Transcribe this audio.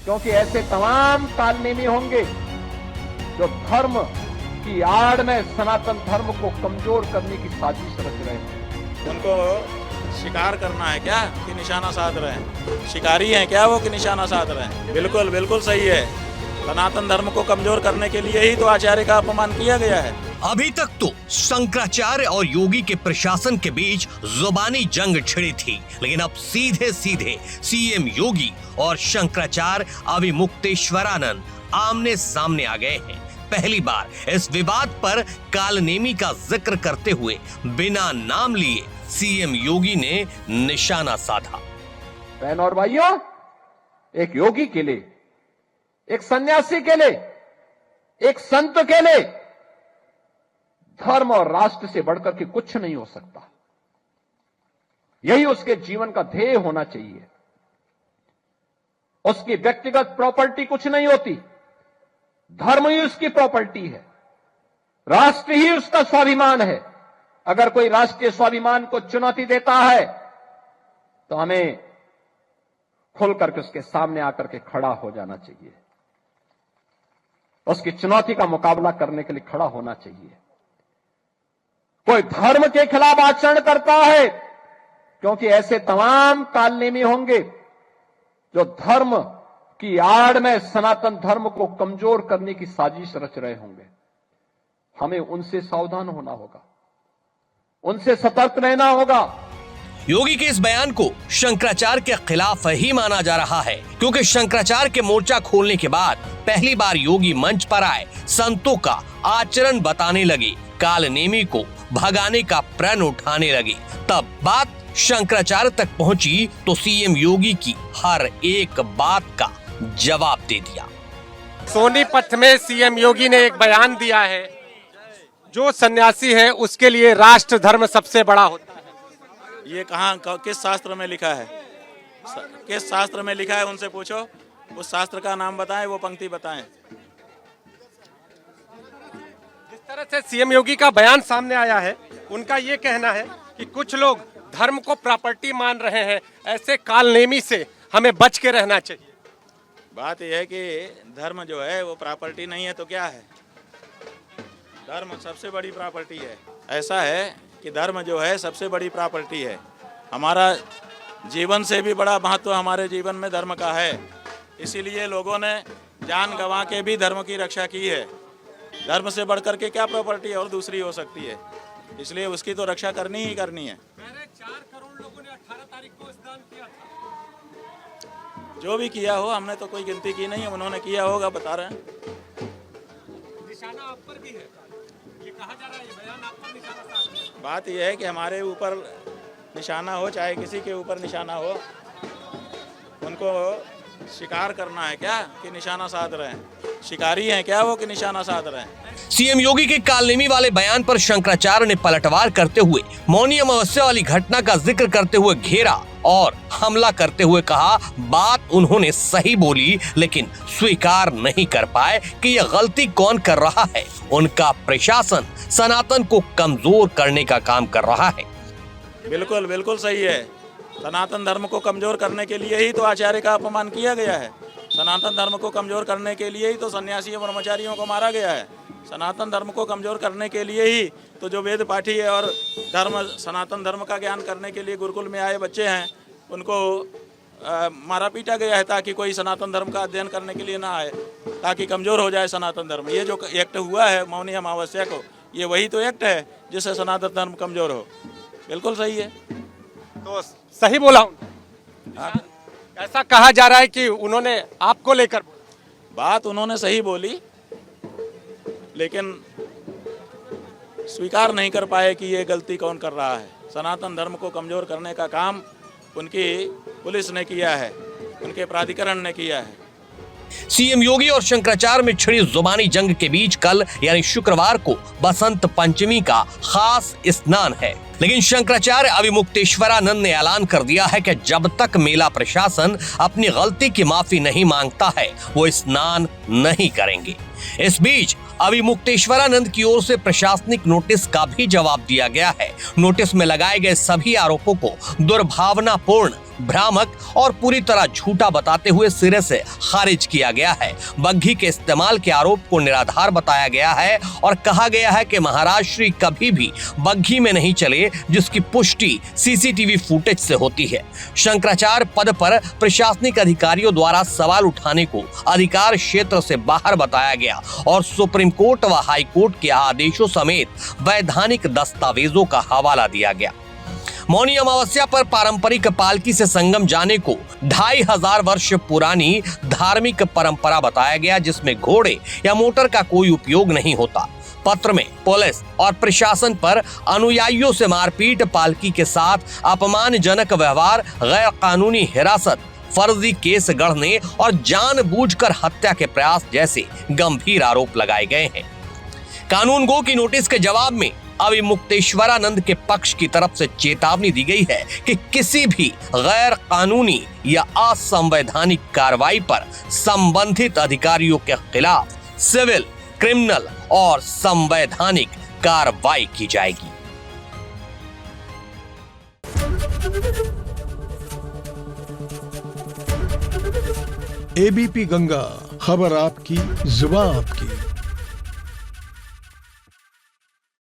क्योंकि ऐसे तमाम कालनेमी होंगे जो धर्म की आड़ में सनातन धर्म को कमजोर करने की साजिश रच रहे हैं। उनको शिकार करना है क्या कि निशाना साध रहे हैं? शिकारी हैं क्या वो कि निशाना साध रहे हैं? बिल्कुल बिल्कुल सही है। सनातन धर्म को कमजोर करने के लिए ही तो आचार्य का अपमान किया गया है। अभी तक तो शंकराचार्य और योगी के प्रशासन के बीच जुबानी जंग छिड़ी थी, लेकिन अब सीधे सीधे सीएम योगी और शंकराचार्य अविमुक्तेश्वरानंद आमने सामने आ गए हैं। पहली बार इस विवाद पर कालनेमी का जिक्र करते हुए बिना नाम लिए सीएम योगी ने निशाना साधा। बहनों और भाइयों, एक योगी के लिए, एक सन्यासी के लिए, एक संत के लिए धर्म और राष्ट्र से बढ़कर के कुछ नहीं हो सकता। यही उसके जीवन का ध्येय होना चाहिए। उसकी व्यक्तिगत प्रॉपर्टी कुछ नहीं होती, धर्म ही उसकी प्रॉपर्टी है, राष्ट्र ही उसका स्वाभिमान है। अगर कोई राष्ट्रीय स्वाभिमान को चुनौती देता है तो हमें खुल करके उसके सामने आकर के खड़ा हो जाना चाहिए, उसकी चुनौती का मुकाबला करने के लिए खड़ा होना चाहिए। कोई धर्म के खिलाफ आचरण करता है, क्योंकि ऐसे तमाम कालनेमी होंगे जो धर्म की आड़ में सनातन धर्म को कमजोर करने की साजिश रच रहे होंगे। हमें उनसे सावधान होना होगा, उनसे सतर्क रहना होगा। योगी के इस बयान को शंकराचार्य के खिलाफ ही माना जा रहा है, क्योंकि शंकराचार्य के मोर्चा खोलने के बाद पहली बार योगी मंच पर आए, संतों का आचरण बताने लगे, कालनेमी को भगाने का प्रण उठाने लगे। तब बात शंकराचार्य तक पहुंची तो सीएम योगी की हर एक बात का जवाब दे दिया। सोनीपत में सीएम योगी ने एक बयान दिया है, जो सन्यासी है उसके लिए राष्ट्र धर्म सबसे बड़ा होता है। ये कहाँ किस शास्त्र में लिखा है? किस शास्त्र में लिखा है उनसे पूछो, उस शास्त्र का नाम बताएं, वो पंक्ति बताएं। जिस तरह से सीएम योगी का बयान सामने आया है, उनका ये कहना है कि कुछ लोग धर्म को प्रॉपर्टी मान रहे हैं, ऐसे कालनेमी से हमें बच के रहना चाहिए। बात यह है कि धर्म जो है वो प्रॉपर्टी नहीं है तो क्या है? धर्म सबसे बड़ी प्रॉपर्टी है। ऐसा है कि धर्म जो है सबसे बड़ी प्रॉपर्टी है। हमारा जीवन से भी बड़ा महत्व हमारे जीवन में धर्म का है। इसीलिए लोगों ने जान गंवा के भी धर्म की रक्षा की है। धर्म से बढ़कर के क्या प्रॉपर्टी और दूसरी हो सकती है? इसलिए उसकी तो रक्षा करनी ही करनी है। 4 करोड़ लोगों ने 18 तारीख को स्नान किया था। जो भी किया हो, हमने तो कोई गिनती की नहीं है, उन्होंने किया होगा, बता रहे हैं। निशाना आप पर भी है, ये कहा जा रहा है, ये बयान आप पर निशाना साध है। बात यह है कि हमारे ऊपर निशाना हो चाहे किसी के ऊपर निशाना हो, उनको शिकार करना है क्या कि निशाना साध रहे हैं? शिकारी हैं क्या वो कि निशाना साध रहे हैं? सीएम योगी के कालनेमी वाले बयान पर शंकराचार्य ने पलटवार करते हुए मौनी अमावस्या वाली घटना का जिक्र करते हुए घेरा और हमला करते हुए कहा, बात उन्होंने सही बोली, लेकिन स्वीकार नहीं कर पाए कि यह गलती कौन कर रहा है। उनका प्रशासन सनातन को कमजोर करने का काम कर रहा है। बिल्कुल बिल्कुल सही है। सनातन धर्म को कमजोर करने के लिए ही तो आचार्य का अपमान किया गया है। सनातन धर्म को कमजोर करने के लिए ही तो सन्यासियों ब्रह्मचारियों को मारा गया है। सनातन धर्म को कमजोर करने के लिए ही तो जो वेद पाठी है और सनातन धर्म का ज्ञान करने के लिए गुरुकुल में आए बच्चे हैं, उनको मारा पीटा गया है, ताकि कोई सनातन धर्म का अध्ययन करने के लिए ना आए, ताकि कमजोर हो जाए सनातन धर्म। ये जो एक्ट हुआ है मौनी अमावस्या को, ये वही तो एक्ट है जिससे सनातन धर्म कमजोर हो। बिल्कुल सही है। तो सही बोला हूँ। ऐसा कहा जा रहा है कि उन्होंने आपको लेकर बात उन्होंने सही बोली, लेकिन स्वीकार नहीं कर पाए कि ये गलती कौन कर रहा है। सनातन धर्म को कमजोर करने का काम उनकी पुलिस ने किया है, उनके प्राधिकरण ने किया है। सीएम योगी और शंकराचार्य में छिड़ी जुबानी जंग के बीच कल यानी शुक्रवार को बसंत पंचमी का खास स्नान है, लेकिन शंकराचार्य अविमुक्तेश्वरानंद ने ऐलान कर दिया है कि जब तक मेला प्रशासन अपनी गलती की माफी नहीं मांगता है, वो स्नान नहीं करेंगे। इस बीच अविमुक्तेश्वरानंद की ओर से प्रशासनिक नोटिस का भी जवाब दिया गया है। नोटिस में लगाए गए सभी आरोपों को दुर्भावनापूर्ण भ्रामक और पूरी तरह झूठा बताते हुए सिरे से खारिज किया गया है। बग्घी के इस्तेमाल के आरोप को निराधार बताया गया है और कहा गया है कि महाराज श्री कभी भी बग्घी में नहीं चले, जिसकी पुष्टि सीसीटीवी फुटेज से होती है। शंकराचार्य पद पर प्रशासनिक अधिकारियों द्वारा सवाल उठाने को अधिकार क्षेत्र से बाहर बताया गया और सुप्रीम कोर्ट व हाई कोर्ट के आदेशों समेत वैधानिक दस्तावेजों का हवाला दिया गया। मौनी अमावस्या पर पारंपरिक पालकी से संगम जाने को 2500 वर्ष पुरानी धार्मिक परंपरा बताया गया, जिसमें घोड़े या मोटर का कोई उपयोग नहीं होता। पत्र में पुलिस और प्रशासन पर अनुयायियों से मारपीट, पालकी के साथ अपमानजनक व्यवहार, गैर कानूनी हिरासत, फर्जी केस गढ़ने और जानबूझकर हत्या के प्रयास जैसे गंभीर आरोप लगाए गए हैं। कानून गो की नोटिस के जवाब में अविमुक्तेश्वरानंद के पक्ष की तरफ से चेतावनी दी गई है कि किसी भी गैर कानूनी या असंवैधानिक कार्रवाई पर संबंधित अधिकारियों के खिलाफ सिविल, क्रिमिनल और संवैधानिक कार्रवाई की जाएगी। एबीपी गंगा, खबर आपकी, जुबान आपकी।